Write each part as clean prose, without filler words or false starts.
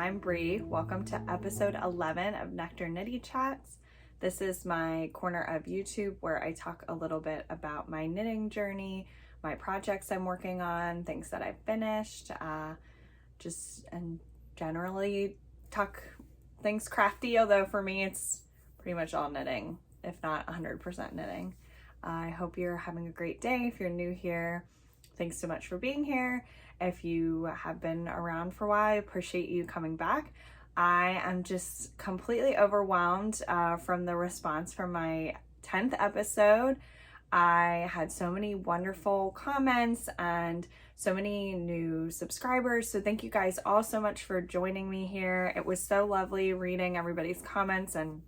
I'm Bree. Welcome to episode 11 of Nectar Knitty Chats. This is my corner of YouTube where I talk a little bit about my knitting journey, my projects I'm working on, things that I've finished, and generally talk things crafty, although for me it's pretty much all knitting, if not 100% knitting. I hope you're having a great day. If you're new here, thanks so much for being here. If you have been around for a while, I appreciate you coming back. I am just completely overwhelmed from the response from my 10th episode. I had so many wonderful comments and so many new subscribers. So thank you guys all so much for joining me here. It was so lovely reading everybody's comments and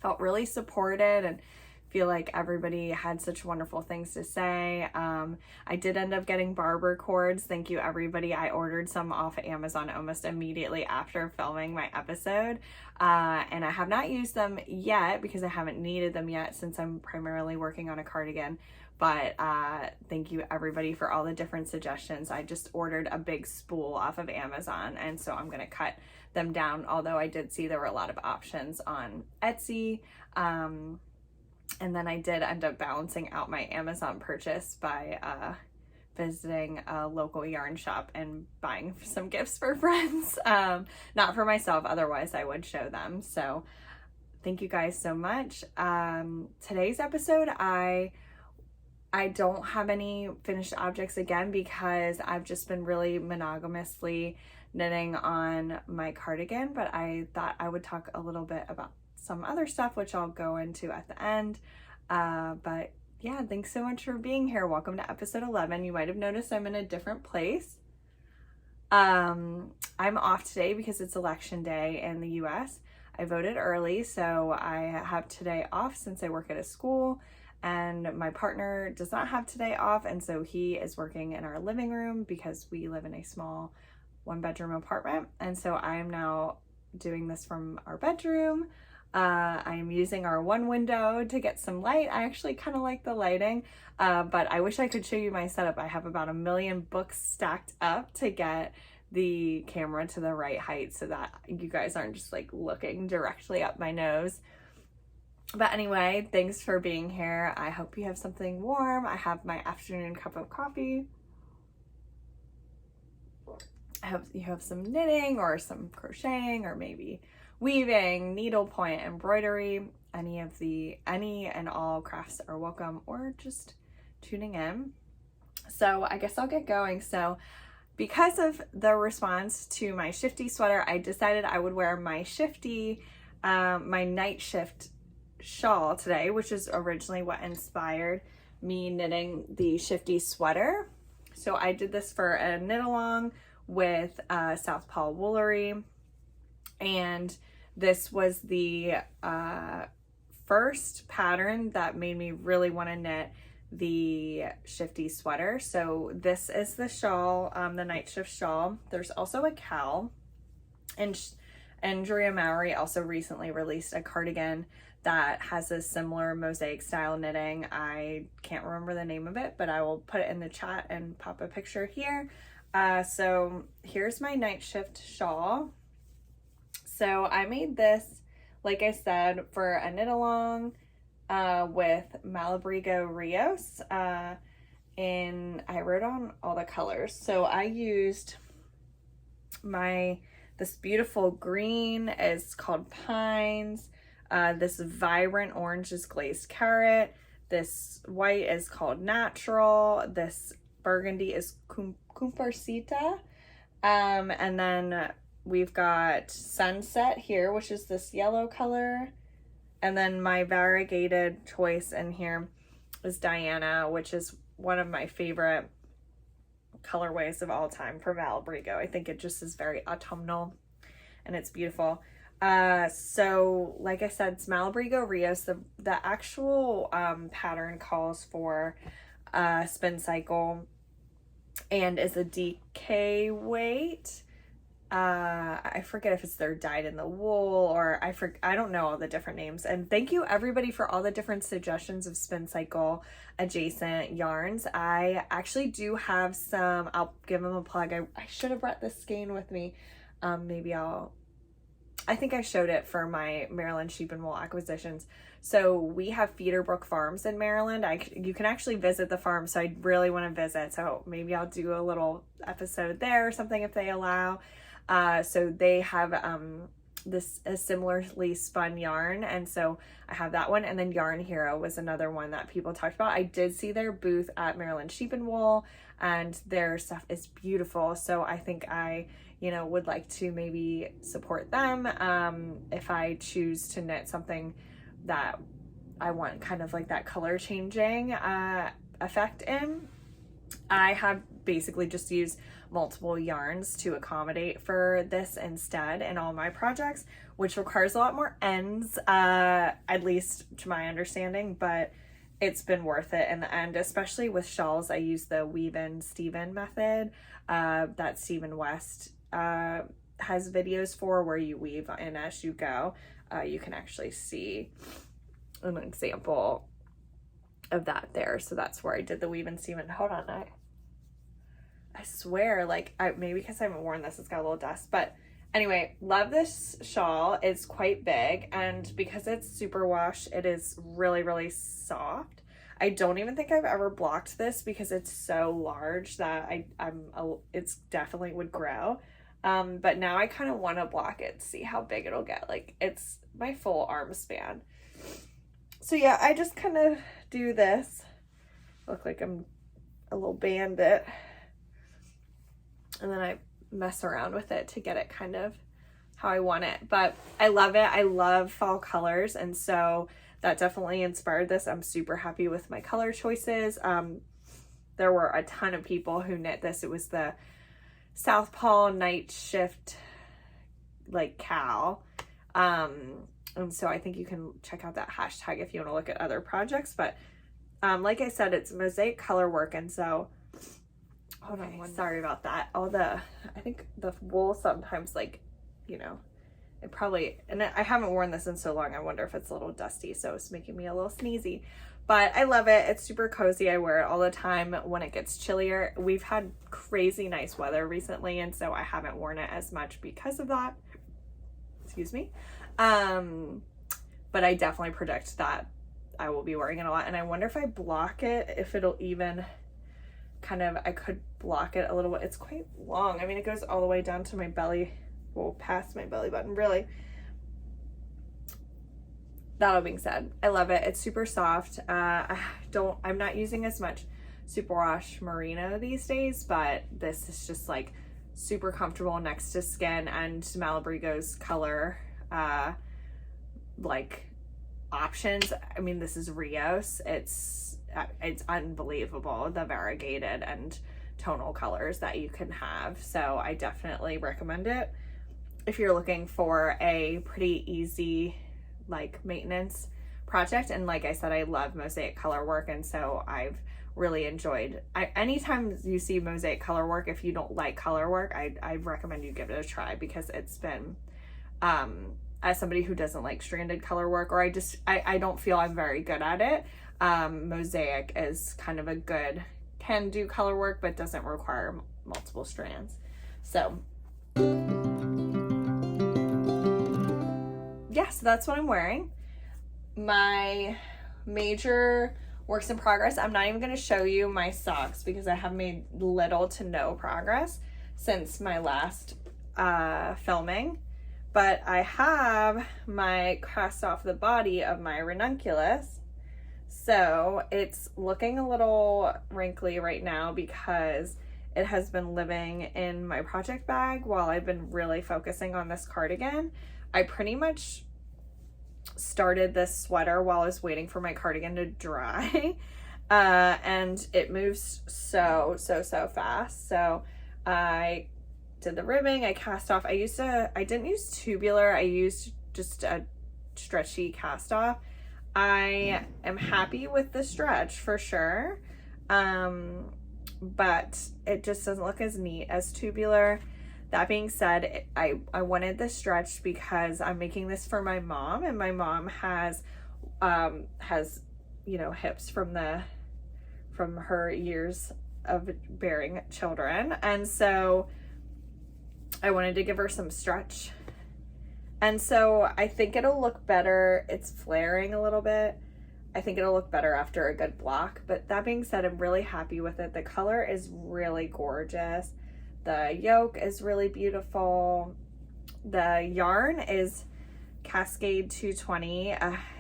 felt really supported and feel like everybody had such wonderful things to say. I did end up getting barber cords. Thank you, everybody. I ordered some off of Amazon almost immediately after filming my episode. And I have not used them yet because I haven't needed them yet since I'm primarily working on a cardigan. But thank you, everybody, for all the different suggestions. I just ordered a big spool off of Amazon, and so I'm gonna cut them down, although I did see there were a lot of options on Etsy. And then I did end up balancing out my Amazon purchase by visiting a local yarn shop and buying some gifts for friends. Not for myself, otherwise I would show them. So thank you guys so much. Today's episode, I don't have any finished objects again because I've just been really monogamously knitting on my cardigan, but I thought I would talk a little bit about some other stuff, which I'll go into at the end. But yeah, thanks so much for being here. Welcome to episode 11. You might have noticed I'm in a different place. I'm off today because it's election day in the US. I voted early, so I have today off since I work at a school, and my partner does not have today off, and so he is working in our living room because we live in a small one-bedroom apartment, and so I am now doing this from our bedroom. I'm using our one window to get some light. I actually kind of like the lighting, but I wish I could show you my setup. I have about 1 million books stacked up to get the camera to the right height so that you guys aren't just like looking directly up my nose. But anyway, thanks for being here. I hope you have something warm. I have my afternoon cup of coffee. I hope you have some knitting or some crocheting or maybe weaving, needlepoint, embroidery. Any and all crafts are welcome, or just tuning in. So I guess I'll get going. So because of the response to my shifty sweater, I decided I would wear my shifty, my NightShift shawl today, which is originally what inspired me knitting the shifty sweater. So I did this for a knit along with Southpaw Woolery, and this was the first pattern that made me really want to knit the shifty sweater. So this is the shawl, the NightShift shawl. There's also a cowl, and Andrea Mowry also recently released a cardigan that has a similar mosaic style knitting. I can't remember the name of it, but I will put it in the chat and pop a picture here. So here's my NightShift shawl. So I made this, like I said, for a knit along with Malabrigo Rios, and I wrote on all the colors. So I used this beautiful green is called Pines. This vibrant orange is Glazed Carrot. This white is called Natural. This burgundy is Cumparsita. And then we've got Sunset here, which is this yellow color. And then my variegated choice in here is Diana, which is one of my favorite colorways of all time for Malabrigo. I think it just is very autumnal and it's beautiful. So like I said, it's Malabrigo Rios. The actual pattern calls for spin cycle and is a DK weight. I forget if it's they're dyed in the wool or I don't know all the different names. And thank you everybody for all the different suggestions of spin cycle adjacent yarns. I actually do have some, I'll give them a plug. I should have brought this skein with me. Maybe I think I showed it for my Maryland sheep and wool acquisitions. So we have Feederbrook Farms in Maryland. You can actually visit the farm, so I really want to visit. So maybe I'll do a little episode there or something if they allow. So they have a similarly spun yarn, and so I have that one. And then Yarn Hero was another one that people talked about. I did see their booth at Maryland Sheep and Wool, and their stuff is beautiful. So I think I would like to maybe support them if I choose to knit something that I want kind of like that color changing effect in. I have basically just used multiple yarns to accommodate for this instead in all my projects, which requires a lot more ends, at least to my understanding, but it's been worth it in the end, especially with shawls. I use the weave in Steven method that Stephen West has videos for, where you weave in as you go. You can actually see an example of that there. So that's where I did the weave in Steven. Hold on, I swear, like, maybe because I haven't worn this, it's got a little dust, but anyway, love this shawl. It's quite big, and because it's superwash, it is really, really soft. I don't even think I've ever blocked this because it's so large that it's definitely would grow. But now I kind of want to block it to see how big it'll get. Like, it's my full arm span. So yeah, I just kind of do this. Look like I'm a little bandit. And then I mess around with it to get it kind of how I want it. But I love it. I love fall colors. And so that definitely inspired this. I'm super happy with my color choices. There were a ton of people who knit this. It was the Southpaw NightShift like cow. And so I think you can check out that hashtag if you want to look at other projects. But like I said, it's mosaic color work. And so hold on, sorry about that. I think the wool sometimes, like, it probably, and I haven't worn this in so long, I wonder if it's a little dusty, so it's making me a little sneezy. But I love it. It's super cozy. I wear it all the time when it gets chillier. We've had crazy nice weather recently, and so I haven't worn it as much because of that. Excuse me. But I definitely predict that I will be wearing it a lot, and I wonder if I block it, if it'll even kind of, I could block it a little bit. It's quite long. I mean, it goes all the way down to my belly, well, past my belly button, really. That all being said, I love it. It's super soft. I'm not using as much superwash merino these days, but this is just like super comfortable next to skin, and Malabrigo's color like options. I mean, this is Rios. It's unbelievable, the variegated and tonal colors that you can have. So I definitely recommend it if you're looking for a pretty easy like maintenance project. And like I said, I love mosaic color work, and so I've really enjoyed anytime you see mosaic color work. If you don't like color work, I recommend you give it a try, because it's been as somebody who doesn't like stranded color work, or I don't feel I'm very good at it, mosaic is kind of a good, can do color work but doesn't require multiple strands. So yeah, so that's what I'm wearing. My major works in progress, I'm not even going to show you my socks because I have made little to no progress since my last filming, but I have my cast off the body of my ranunculus. So it's looking a little wrinkly right now because it has been living in my project bag while I've been really focusing on this cardigan. I pretty much started this sweater while I was waiting for my cardigan to dry, and it moves so fast. So I did the ribbing, I cast off. I didn't use tubular, I used just a stretchy cast off. I am happy with the stretch for sure, but it just doesn't look as neat as tubular. That being said, I wanted the stretch because I'm making this for my mom, and my mom has hips from her years of bearing children, and so I wanted to give her some stretch. And so I think it'll look better. It's flaring a little bit. I think it'll look better after a good block. But that being said, I'm really happy with it. The color is really gorgeous. The yoke is really beautiful. The yarn is Cascade 220.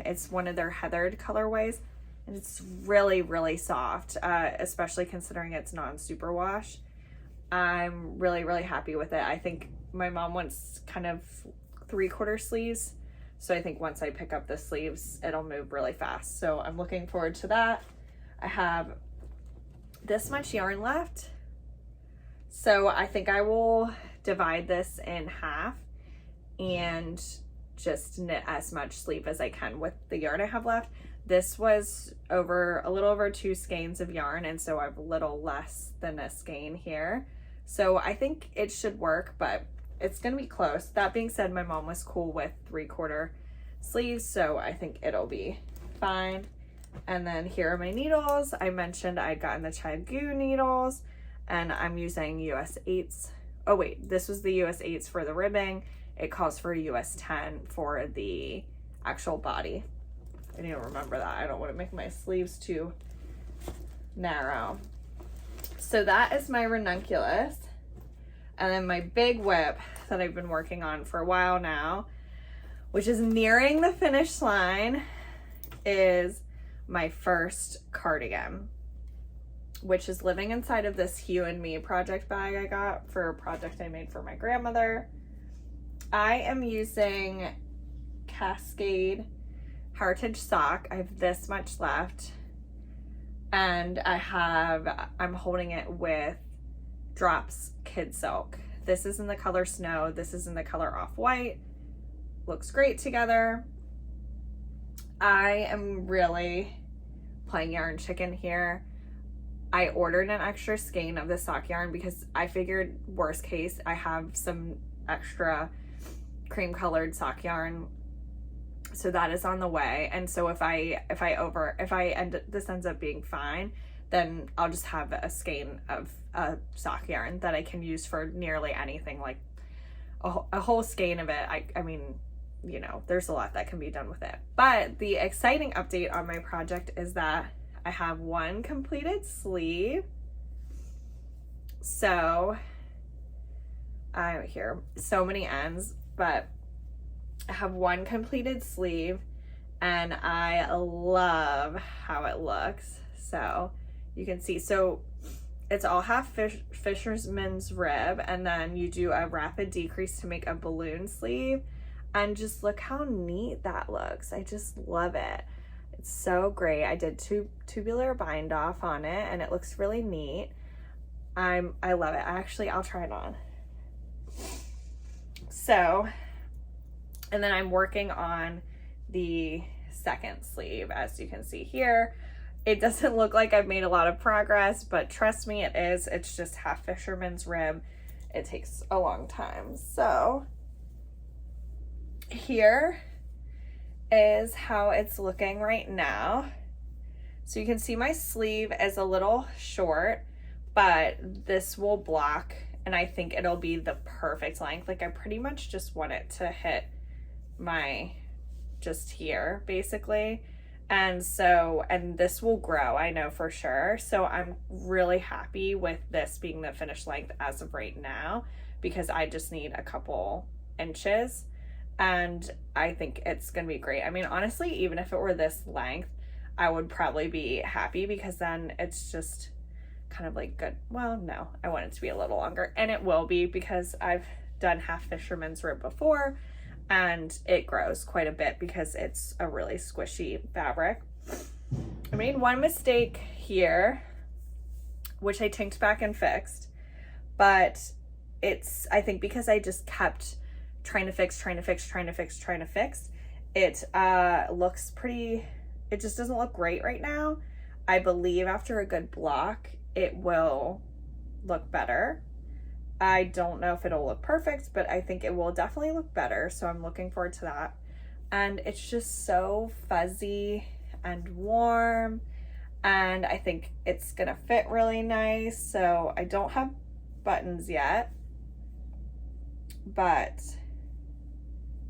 It's one of their heathered colorways. And it's really, really soft, especially considering it's non-superwash. I'm really, really happy with it. I think my mom wants kind of 3/4 sleeves. So I think once I pick up the sleeves, it'll move really fast. So I'm looking forward to that. I have this much yarn left. So I think I will divide this in half and just knit as much sleeve as I can with the yarn I have left. This was a little over 2 skeins of yarn, and so I have a little less than a skein here. So I think it should work, but it's gonna be close. That being said, my mom was cool with 3/4 sleeves, so I think it'll be fine. And then here are my needles. I mentioned I'd gotten the Chiagu needles, and I'm using US 8s. Oh wait, this was the US 8s for the ribbing. It calls for US 10 for the actual body. I need to remember that. I don't want to make my sleeves too narrow. So that is my ranunculus. And then my big WIP that I've been working on for a while now, which is nearing the finish line, is my first cardigan, which is living inside of this Hue and Me project bag I got for a project I made for my grandmother. I am using Cascade Heritage sock. I have this much left, and I'm holding it with Drops Kid Silk. This is in the color Snow. This is in the color Off-White. Looks great together. I am really playing yarn chicken here. I ordered an extra skein of the sock yarn because I figured worst case I have some extra cream colored sock yarn, so that is on the way. And so if this ends up being fine, then I'll just have a skein of sock yarn that I can use for nearly anything, like a whole skein of it. I mean, you know, there's a lot that can be done with it. But the exciting update on my project is that I have one completed sleeve. So here, so many ends, but I have one completed sleeve and I love how it looks. So you can see, so it's all half fisherman's rib, and then you do a rapid decrease to make a balloon sleeve, and just look how neat that looks. I just love it. It's so great. I did tubular bind off on it and it looks really neat. I love it. I'll try it on. So, and then I'm working on the second sleeve, as you can see here. It doesn't look like I've made a lot of progress, but trust me, it is. It's just half fisherman's rib. It takes a long time. So here is how it's looking right now. So you can see my sleeve is a little short, but this will block, and I think it'll be the perfect length. Like, I pretty much just want it to hit my, just here basically. And so, and this will grow, I know for sure. So I'm really happy with this being the finished length as of right now, because I just need a couple inches, and I think it's gonna be great. I mean, honestly, even if it were this length, I would probably be happy, because then it's just kind of like good. Well, no, I want it to be a little longer, and it will be, because I've done half fisherman's rib before, and it grows quite a bit because it's a really squishy fabric. I made one mistake here, which I tinked back and fixed, but it's, I think because I just kept trying to fix, it looks pretty, it just doesn't look great right now. I believe after a good block, it will look better. I don't know if it'll look perfect, but I think it will definitely look better. So I'm looking forward to that. And it's just so fuzzy and warm, and I think it's gonna fit really nice. So I don't have buttons yet, but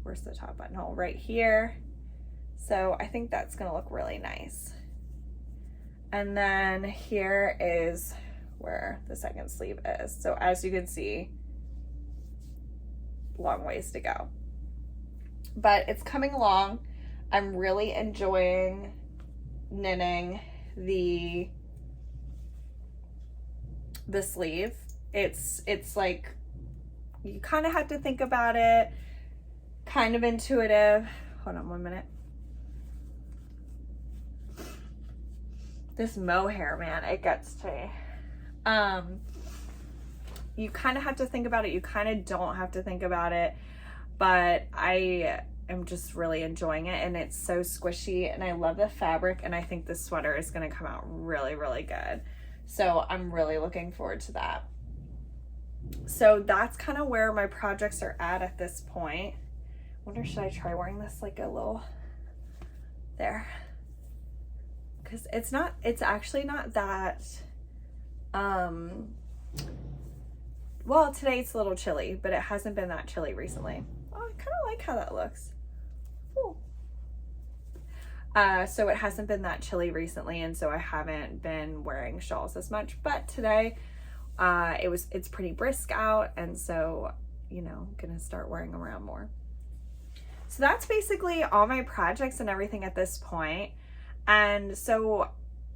where's the top buttonhole? Right here. So I think that's gonna look really nice. And then here is where the second sleeve is. So as you can see, long ways to go. But it's coming along. I'm really enjoying knitting the sleeve. It's like, you kind of have to think about it, kind of intuitive. Hold on 1 minute. This mohair, man, it gets to me. You kind of have to think about it. You kind of don't have to think about it, but I am just really enjoying it, and it's so squishy, and I love the fabric, and I think this sweater is going to come out really, really good. So I'm really looking forward to that. So that's kind of where my projects are at this point. Wonder, should I try wearing this like a little there? Because it's actually not that, well, today it's a little chilly, but it hasn't been that chilly recently. Oh, I kind of like how that looks. Ooh. So it hasn't been that chilly recently, and so I haven't been wearing shawls as much, but today it's pretty brisk out, and so, you know, I'm gonna start wearing them around more. So that's basically all my projects and everything at this point. And so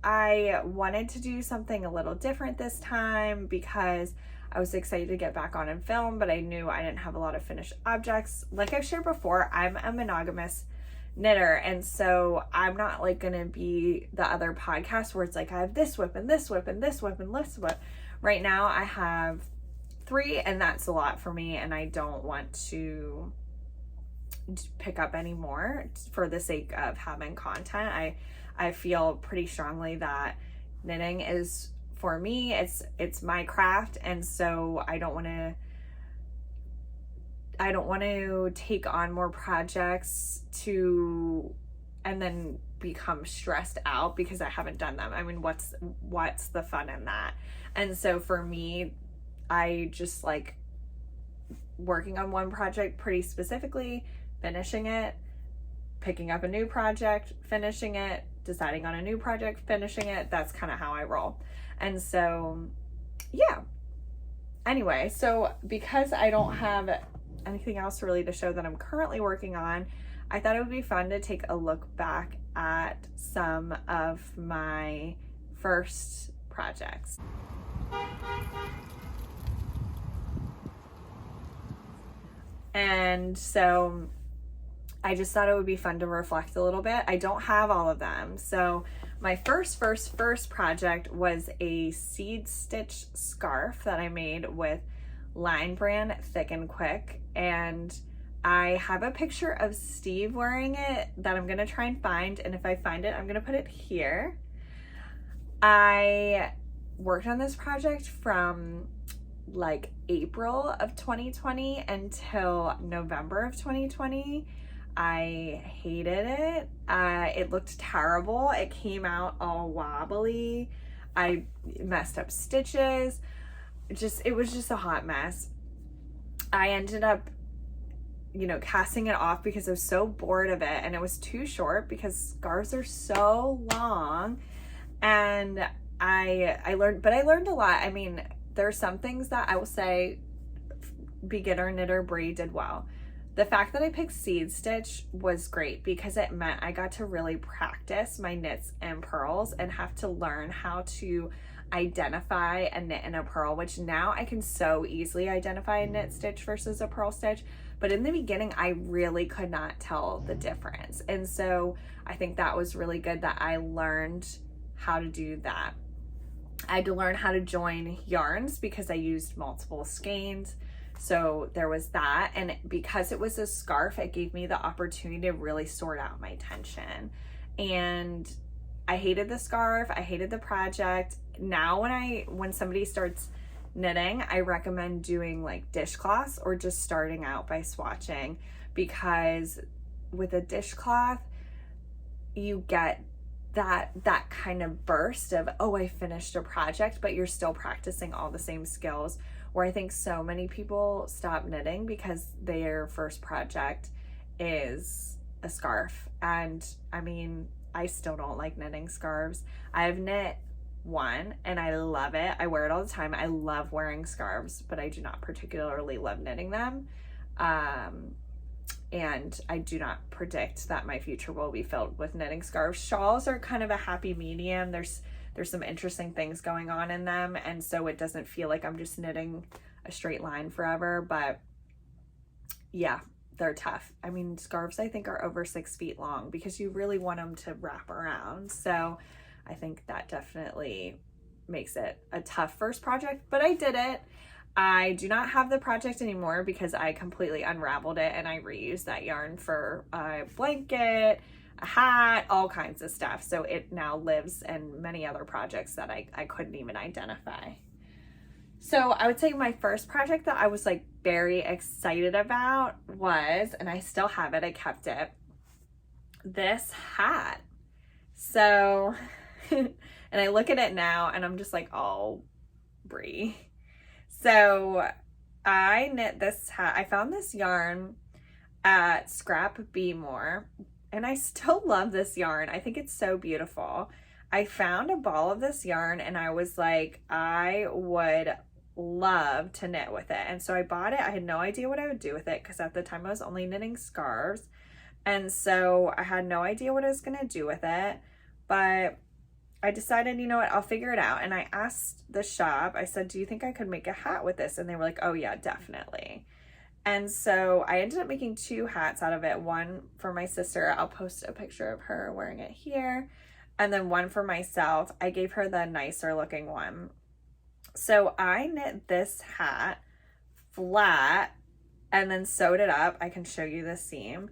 I wanted to do something a little different this time because I was excited to get back on and film, but I knew I didn't have a lot of finished objects. Like I've shared before, I'm a monogamous knitter, and so I'm not like gonna be the other podcast where it's like I have this WIP and this WIP and this WIP and this WIP. Right now I have 3, and that's a lot for me, and I don't want to pick up any more for the sake of having content. I feel pretty strongly that knitting is, for me, it's my craft, and so I don't want to take on more projects and then become stressed out because I haven't done them. I mean, what's the fun in that? And so for me, I just like working on one project pretty specifically, finishing it, picking up a new project, finishing it, deciding on a new project, finishing it. That's kind of how I roll. And so, yeah. Anyway, so because I don't have anything else really to show that I'm currently working on, I thought it would be fun to take a look back at some of my first projects. And so I just thought it would be fun to reflect a little bit. I don't have all of them. So my first project was a seed stitch scarf that I made with LionBrand Thick and Quick. And I have a picture of Steve wearing it that I'm gonna try and find. And if I find it, I'm gonna put it here. I worked on this project from like April of 2020 until November of 2020. I hated it. It looked terrible. It came out all wobbly. I messed up stitches. It was just a hot mess. I ended up, you know, casting it off because I was so bored of it, and it was too short because scarves are so long. And I learned a lot. I mean, there are some things that I will say beginner knitter Brie did well. The fact that I picked seed stitch was great because it meant I got to really practice my knits and purls and have to learn how to identify a knit and a purl, which now I can so easily identify a knit stitch versus a purl stitch. But in the beginning, I really could not tell the difference. And so I think that was really good that I learned how to do that. I had to learn how to join yarns because I used multiple skeins. So there was that, and because it was a scarf, it gave me the opportunity to really sort out my tension. And I hated the scarf, I hated the project. Now when somebody starts knitting, I recommend doing like dishcloths or just starting out by swatching, because with a dishcloth, you get that kind of burst of, oh, I finished a project, but you're still practicing all the same skills. where I think so many people stop knitting because their first project is a scarf. And I mean, I still don't like knitting scarves. I've knit one and I love it. I wear it all the time. I love wearing scarves, but I do not particularly love knitting them. And I do not predict that my future will be filled with knitting scarves. Shawls are kind of a happy medium. There's some interesting things going on in them, and so it doesn't feel like I'm just knitting a straight line forever. But yeah, they're tough. I mean, scarves I think are over 6 feet long because you really want them to wrap around. So I think that definitely makes it a tough first project, but I did it. I do not have the project anymore because I completely unraveled it and I reused that yarn for a blanket, a hat, all kinds of stuff. So it now lives in many other projects that I couldn't even identify. So I would say my first project that I was like very excited about was, and I still have it, I kept it, this hat. So, and I look at it now and I'm just like, oh, Brie. So I knit this hat. I found this yarn at Scrap Be More, and I still love this yarn. I think it's so beautiful. I found a ball of this yarn and I was like, I would love to knit with it. And so I bought it. I had no idea what I would do with it because at the time I was only knitting scarves. And so I had no idea what I was going to do with it. But I decided, you know what, I'll figure it out. And I asked the shop, I said, do you think I could make a hat with this? And they were like, oh yeah, definitely. And so I ended up making 2 hats out of it. One for my sister. I'll post a picture of her wearing it here. And then one for myself. I gave her the nicer looking one. So I knit this hat flat and then sewed it up. I can show you the seam.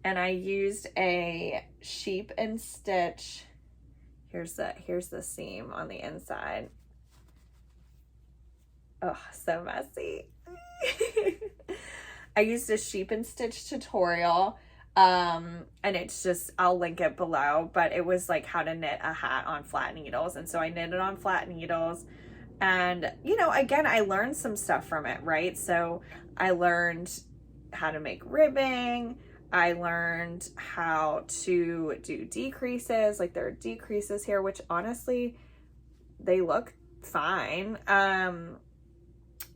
And I used a sheep and stitch. Here's the seam on the inside. Oh, so messy. I used a sheep and stitch tutorial. And it's just, I'll link it below, but it was like how to knit a hat on flat needles. And so I knit it on flat needles. And, you know, again, I learned some stuff from it, right? So I learned how to make ribbing. I learned how to do decreases. Like there are decreases here, which honestly, they look fine.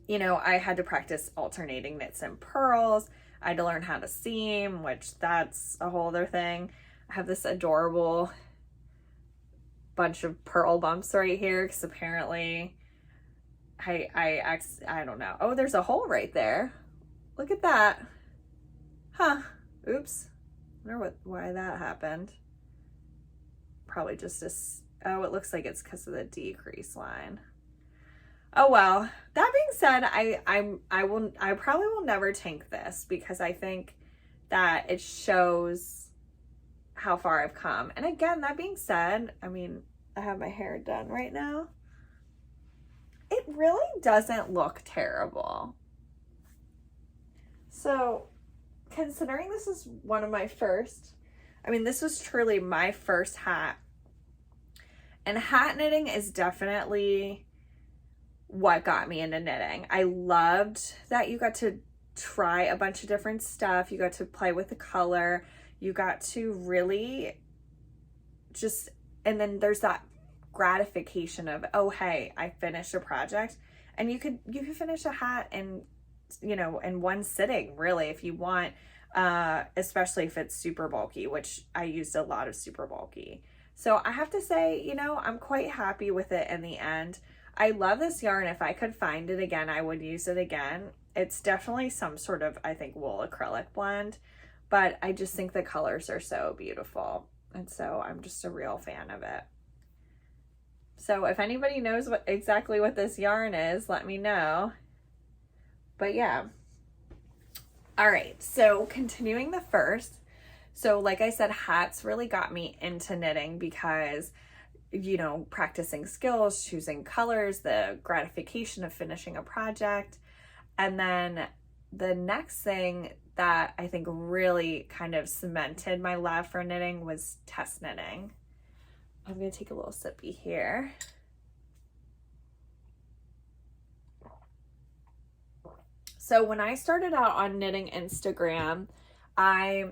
You know, I had to practice alternating knits and purls. I had to learn how to seam, which that's a whole other thing. I have this adorable bunch of purl bumps right here because apparently I don't know. Oh, there's a hole right there. Look at that. Huh. Oops. I wonder why that happened. Probably just oh, it looks like it's because of the decrease line. Oh well. That being said, I probably will never tank this because I think that it shows how far I've come. And again, that being said, I mean, I have my hair done right now. It really doesn't look terrible. So, considering this is one of my first, I mean, this was truly my first hat. And hat knitting is definitely what got me into knitting. I loved that you got to try a bunch of different stuff. You got to play with the color. You got to really just, and then there's that gratification of, oh, hey, I finished a project. And you could finish a hat in, you know, in one sitting, really, if you want, especially if it's super bulky, which I used a lot of super bulky. So I have to say, you know, I'm quite happy with it in the end. I love this yarn. If I could find it again, I would use it again. It's definitely some sort of, I think, wool acrylic blend, but I just think the colors are so beautiful. And so I'm just a real fan of it. So if anybody knows exactly what this yarn is, let me know. But yeah. All right, so continuing the first. So like I said, hats really got me into knitting because, you know, practicing skills, choosing colors, the gratification of finishing a project. And then the next thing that I think really kind of cemented my love for knitting was test knitting. I'm going to take a little sippy here. So when I started out on knitting Instagram, I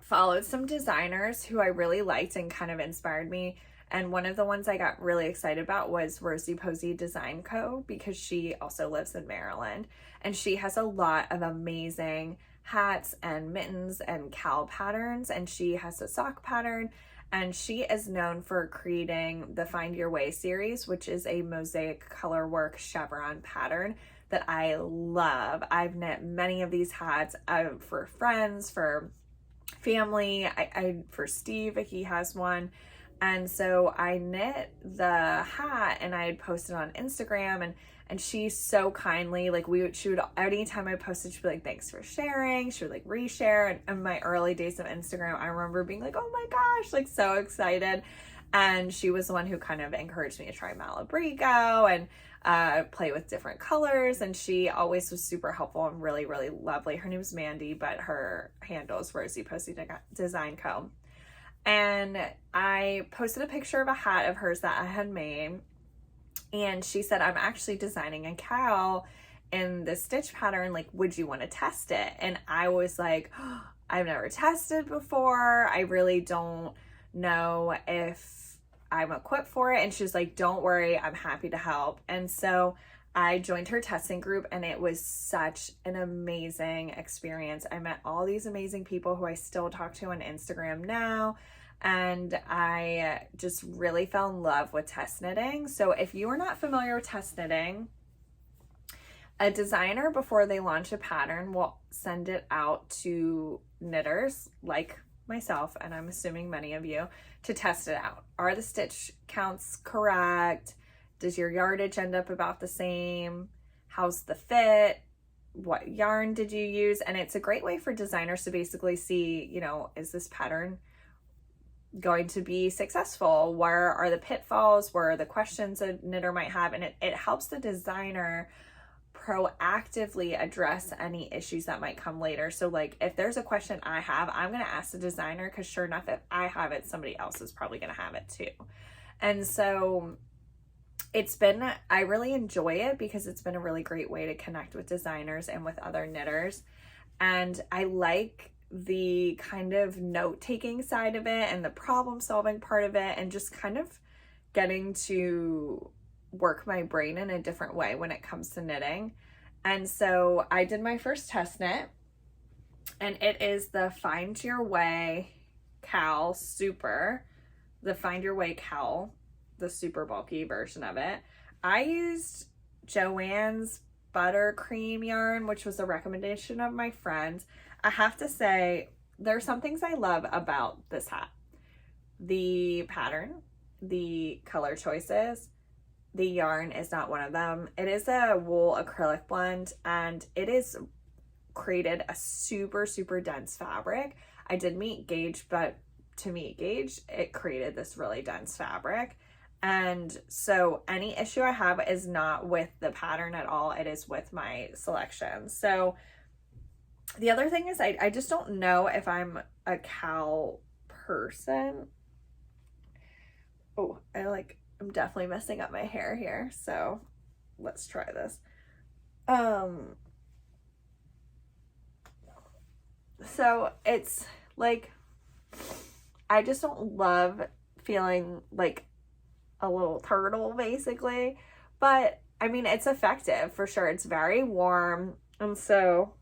followed some designers who I really liked and kind of inspired me. And one of the ones I got really excited about was Rosie Posey Design Co. because she also lives in Maryland. And she has a lot of amazing hats and mittens and cowl patterns. And she has a sock pattern. And she is known for creating the Find Your Way series, which is a mosaic colorwork chevron pattern that I love. I've knit many of these hats for friends, for family, for Steve, he has one. And so I knit the hat and I had posted on Instagram, and she so kindly, like she would, anytime I posted, she'd be like, thanks for sharing. She would like reshare. And in my early days of Instagram, I remember being like, oh my gosh, like so excited. And she was the one who kind of encouraged me to try Malabrigo and play with different colors. And she always was super helpful and really, really lovely. Her name is Mandy, but her handle is Rosie Posey Design Co. And I posted a picture of a hat of hers that I had made. And she said, I'm actually designing a cowl in the stitch pattern. Like, would you want to test it? And I was like, oh, I've never tested before. I really don't know if I'm equipped for it. And she was like, don't worry, I'm happy to help. And so I joined her testing group, and it was such an amazing experience. I met all these amazing people who I still talk to on Instagram now. And I just really fell in love with test knitting. So if you are not familiar with test knitting, a designer, before they launch a pattern, will send it out to knitters like myself, and I'm assuming many of you, to test it out. Are the stitch counts correct? Does your yardage end up about the same? How's the fit? What yarn did you use? And it's a great way for designers to basically see, you know, is this pattern going to be successful? Where are the pitfalls? Where are the questions a knitter might have? And it helps the designer proactively address any issues that might come later. So like if there's a question I have, I'm going to ask the designer, because sure enough, if I have it, somebody else is probably going to have it too. And so I really enjoy it because it's been a really great way to connect with designers and with other knitters. And I like the kind of note-taking side of it and the problem-solving part of it, and just kind of getting to work my brain in a different way when it comes to knitting. And so I did my first test knit, and it is the Find Your Way cowl super, the Find Your Way cowl, the super bulky version of it. I used Joann's buttercream yarn, which was a recommendation of my friend. I have to say, there's some things I love about this hat. The pattern, the color choices, the yarn is not one of them. It is a wool acrylic blend, and it is created a super, super dense fabric. I did meet gauge, but to meet gauge, it created this really dense fabric. And so any issue I have is not with the pattern at all. It is with my selection. So the other thing is I just don't know if I'm a cowl person. Oh, I'm definitely messing up my hair here. So let's try this. So it's like, I just don't love feeling like a little turtle basically, but I mean, it's effective for sure. It's very warm. And so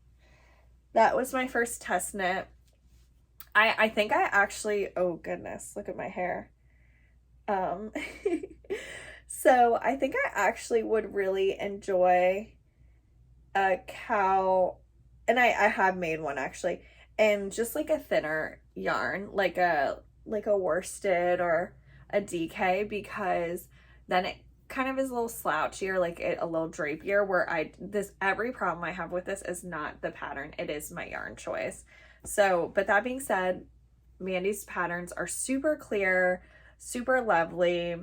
that was my first test knit. I think I actually, oh goodness, look at my hair. So I think I actually would really enjoy a cowl, and I have made one actually, and just like a thinner yarn, like a worsted or a DK, because then it kind of is a little slouchier, like a little drapier, where every problem I have with this is not the pattern, it is my yarn choice. So, but that being said, Mandy's patterns are super clear, super lovely.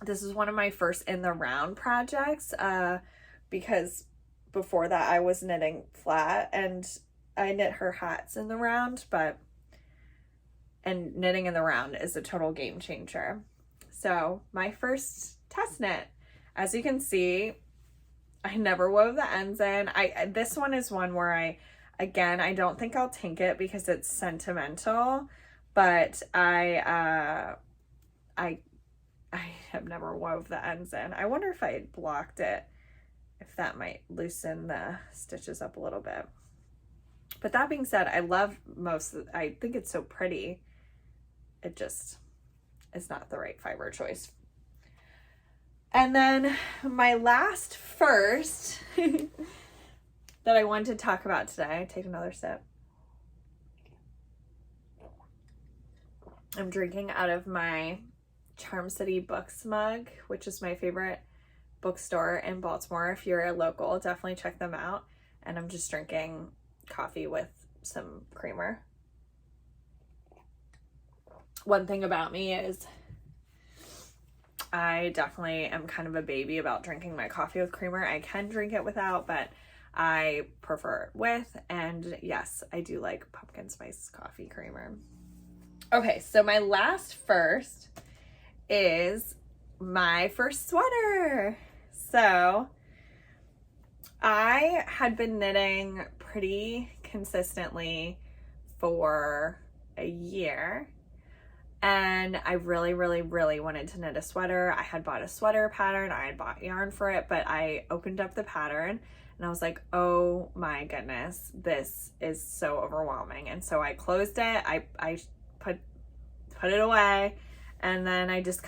This is one of my first in the round projects, because before that I was knitting flat, and I knit her hats in the round, and knitting in the round is a total game changer. So my first test knit, as you can see, I never wove the ends in. This one is one where I don't think I'll tink it because it's sentimental, but I have never wove the ends in. I wonder if I blocked it, if that might loosen the stitches up a little bit. But that being said, I think it's so pretty. It just is not the right fiber choice. And then my last first that I wanted to talk about today, take another sip. I'm drinking out of my Charm City Books mug, which is my favorite bookstore in Baltimore. If you're a local, definitely check them out. And I'm just drinking coffee with some creamer. One thing about me is I definitely am kind of a baby about drinking my coffee with creamer. I can drink it without, but I prefer it with. And yes, I do like pumpkin spice coffee creamer. Okay, so my last first is my first sweater. So I had been knitting pretty consistently for a year, and I really wanted to knit a sweater. I had bought a sweater pattern, I had bought yarn for it, but I opened up the pattern and I was like, oh my goodness, this is so overwhelming. And so I closed it, I put it away, and then I just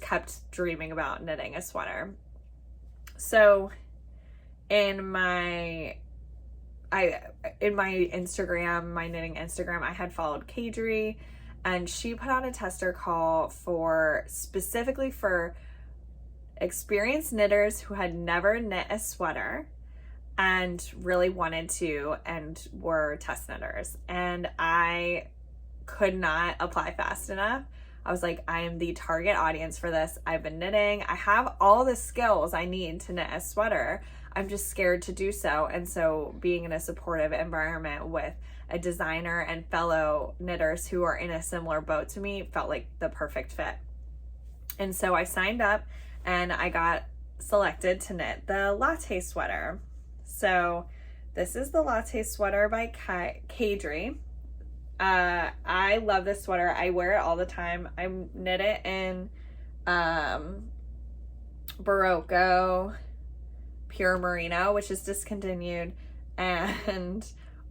kept dreaming about knitting a sweater. So in my Instagram, my knitting Instagram, I had followed Kadri, and she put out a tester call specifically for experienced knitters who had never knit a sweater and really wanted to and were test knitters. And I could not apply fast enough. I was like, I am the target audience for this. I've been knitting. I have all the skills I need to knit a sweater. I'm just scared to do so. And so being in a supportive environment with a designer and fellow knitters who are in a similar boat to me felt like the perfect fit. And so I signed up and I got selected to knit the latte sweater. So this is the latte sweater by Kadri. I love this sweater. I wear it all the time. I knit it in Barocco Pure Merino, which is discontinued, and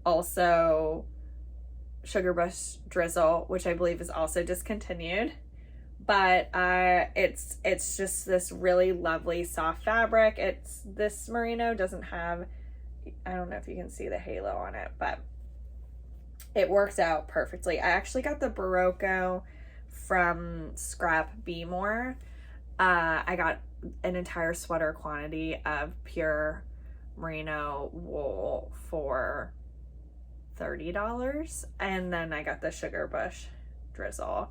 also Sugarbush Drizzle, which I believe is also discontinued. But it's just this really lovely soft fabric. This merino doesn't have, I don't know if you can see the halo on it, but it works out perfectly. I actually got the Barocco from Scrap Be More. I got an entire sweater quantity of pure merino wool for $30, and then I got the Sugarbush Drizzle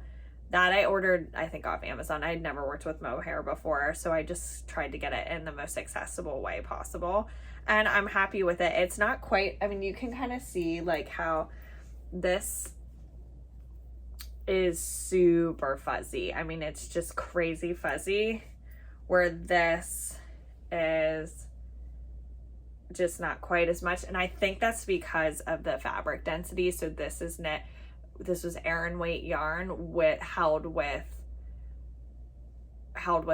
that I ordered, I think, off Amazon. I'd never worked with mohair before, so I just tried to get it in the most accessible way possible, and I'm happy with it. It's not quite, I mean, you can kind of see like how this is super fuzzy. I mean, it's just crazy fuzzy, where this is just not quite as much. And I think that's because of the fabric density. So this was Aran weight yarn held with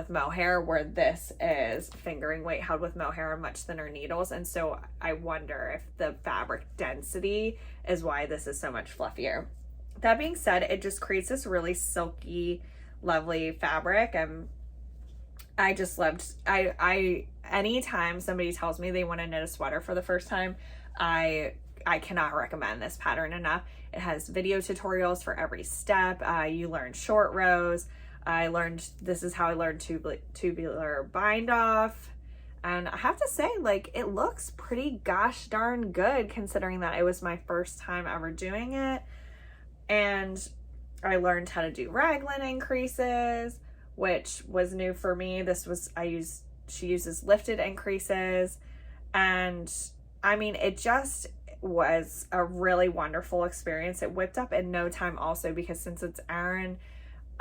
mohair, where this is fingering weight held with mohair and much thinner needles. And so I wonder if the fabric density is why this is so much fluffier. That being said, it just creates this really silky, lovely fabric. And I just loved, anytime somebody tells me they want to knit a sweater for the first time, I cannot recommend this pattern enough. It has video tutorials for every step. You learn short rows. This is how I learned tubular bind off. And I have to say, like, it looks pretty gosh darn good considering that it was my first time ever doing it. And I learned how to do raglan increases, which was new for me. She uses lifted increases. And I mean, it just was a really wonderful experience. It whipped up in no time also, because since it's Aran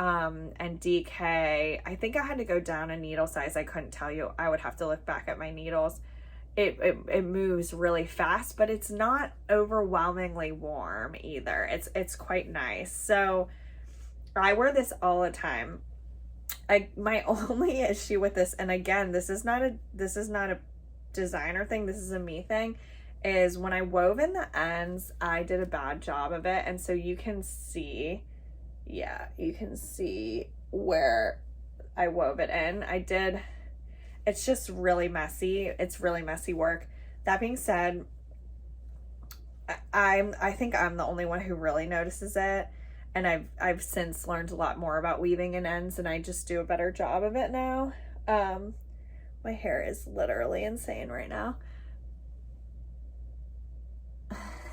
and DK. I think I had to go down a needle size. I couldn't tell you. I would have to look back at my needles. It moves really fast, but it's not overwhelmingly warm either. It's quite nice. So I wear this all the time. My only issue with this, and again, this is not a designer thing, this is a me thing, is when I wove in the ends, I did a bad job of it. And so you can see, yeah, you can see where I wove it in. It's just really messy. It's really messy work. That being said, I think I'm the only one who really notices it. And I've since learned a lot more about weaving in ends, and I just do a better job of it now. My hair is literally insane right now.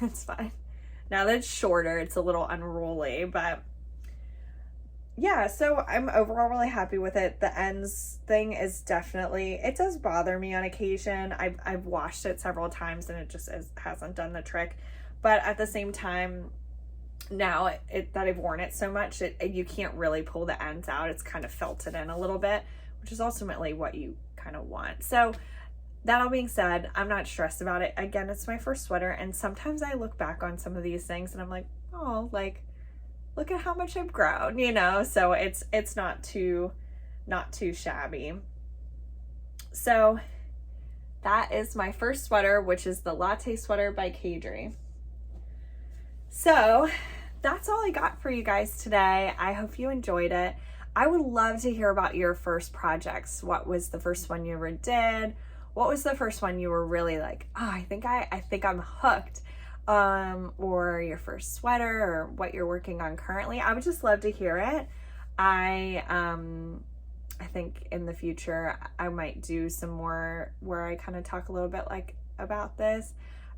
It's fine. Now that it's shorter, it's a little unruly, but yeah, so I'm overall really happy with it. The ends thing is definitely, it does bother me on occasion. I've washed it several times and it just hasn't done the trick. But at the same time, now that I've worn it so much, you can't really pull the ends out. It's kind of felted in a little bit, which is ultimately what you kind of want. So that all being said, I'm not stressed about it. Again, it's my first sweater, and sometimes I look back on some of these things and I'm like, oh, like, look at how much I've grown, you know? So it's not too shabby. So that is my first sweater, which is the Latte Sweater by Kadri. So that's all I got for you guys today. I hope you enjoyed it. I would love to hear about your first projects. What was the first one you ever did? What was the first one you were really like, oh, I think I'm hooked? Or your first sweater, or what you're working on currently. I would just love to hear it. I think in the future I might do some more where I kind of talk a little bit like about this.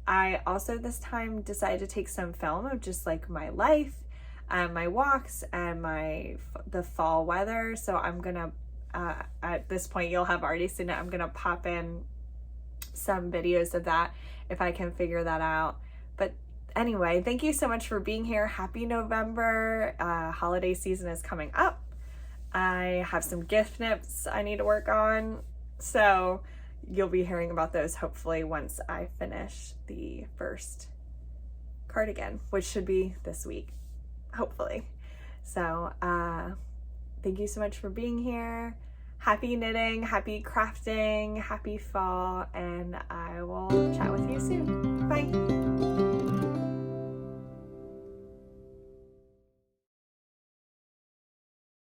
I also this time decided to take some film of just like my life and my walks and the fall weather. So I'm gonna at this point you'll have already seen it. I'm gonna pop in some videos of that if I can figure that out. But anyway, thank you so much for being here. Happy November. Holiday season is coming up. I have some gift knips I need to work on. So you'll be hearing about those hopefully once I finish the first cardigan, which should be this week, hopefully. So thank you so much for being here. Happy knitting, happy crafting, happy fall, and I will chat with you soon. Bye.